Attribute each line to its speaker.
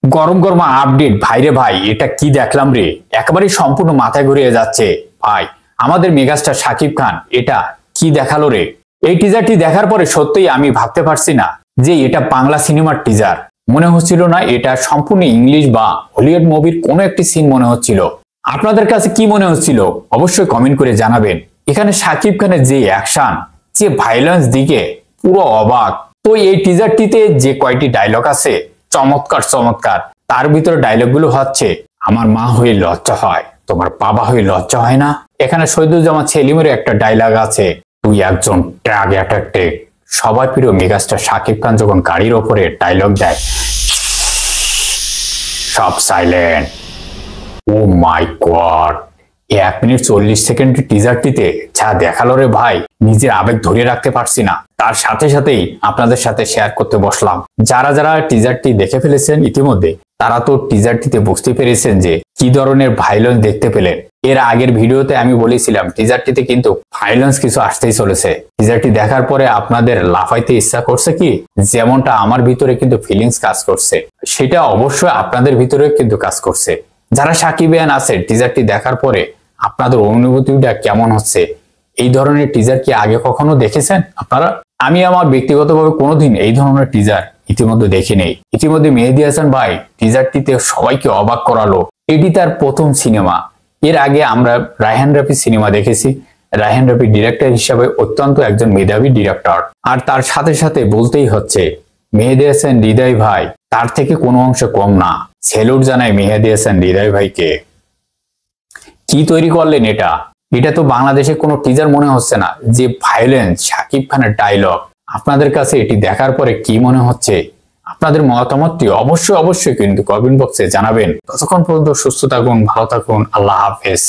Speaker 1: গরম গরম আপডেট ভাইরে ভাই, এটা কি দেখলাম রে, একেবারে সম্পূর্ণ মাথায় ঘুরিয়ে যাচ্ছে ভাই। আমাদের মেগাস্টার শাকিব খান এটা কি দেখালো রে। এই টিজারটি দেখার পরে সত্যিই আমি ভাবতে পারছি না যে এটা বাংলা সিনেমার টিজার। মনে হচ্ছিল না এটা সম্পূর্ণ ইংলিশ বা হলিউড মুভির কোনো একটি সিন মনে হচ্ছিল। আপনাদের কাছে কি মনে হচ্ছিল অবশ্যই কমেন্ট করে জানাবেন। এখানে শাকিব খানের যে অ্যাকশন, যে ভাইলেন্স দিকে পুরো অবাক। তো এই টিজারটিতে যে কয়টি ডায়লগ আছে চমৎকার চমৎকার। তার ভিতরে ডায়লগ গুলো হচ্ছে, আমার মা হয়ে লজ্জা হয়, তোমার বাবা হয়ে লজ্জা হয় না। এখানে শহীদুজ্জামান সেলিমের একটা ডায়লগ আছে, তুই একজন ট্রাক অ্যাটাকটেক। সবার প্রিয় মেগাস্টার শাকিব খান যখন গাড়ির ওপরে ডায়লগ দেয়, সব সাইলেন্ট। ও মাই গড, 1 মিনিট 40 সেকেন্ডের টিজারটিতে যা দেখালো রে ভাই, নিজের আবেগ ধরে রাখতে পারছি না। তার সাথে সাথেই আপনাদের সাথে শেয়ার করতে বসলাম। যারা যারা টিজারটি দেখে ফেলেছেন ইতিমধ্যে, তারা তো টিজারটিতে বুঝতে পেরেছেন যে কি ধরনের ভাইলেন্স দেখতে পেলেন। এর আগের ভিডিওতে আমি বলেছিলাম টিজারটিতে কিন্তু ভাইলেন্স কিছু আসতেই চলেছে। টিজারটি দেখার পরে আপনাদের লাফাইতে ইচ্ছা করছে কি, যেমনটা আমার ভিতরে কিন্তু ফিলিংস কাজ করছে, সেটা অবশ্যই আপনাদের ভিতরে কিন্তু কাজ করছে। যারা সাকিবিয়ান আছে, টিজারটি দেখার পরে আপনাদের অনুভূতিটা কেমন হচ্ছে? এই ধরনের টিজার কি আগে কখনো দেখেছেন আপনারা? আমি আমার ব্যক্তিগতভাবে কোনোদিন এই ধরনের টিজার ইতিমধ্যে দেখি নেই। ইতিমধ্যে মেহেদী হাসান ভাই টিজারটিতে সবাইকে অবাক করালো। এটি তার প্রথম সিনেমা। এর আগে আমরা রায়হান রাফি সিনেমা দেখেছি। রায়হান রাফি ডিরেক্টর হিসাবে অত্যন্ত একজন মেধাবী ডিরেক্টর। আর তার সাথে সাথে বলতেই হচ্ছে মেহেদী হাসান হৃদয় ভাই তার থেকে কোনো অংশ কম না। সেলুট জানাই মেহেদী হাসান হৃদয় ভাইকে। কি তৈরি করলেন এটা? এটা তো বাংলাদেশে কোনো টিজার মনে হচ্ছে না। যে ভায়োলেন্স, শাকিব খানের ডায়লগ, আপনাদের কাছে এটি দেখার পরে কি মনে হচ্ছে? আপনাদের মতামতটি অবশ্যই কিন্তু কমেন্ট বক্সে জানাবেন। ততক্ষণ পর্যন্ত সুস্থ থাকুন, ভালো থাকুন, আল্লাহ হাফেজ।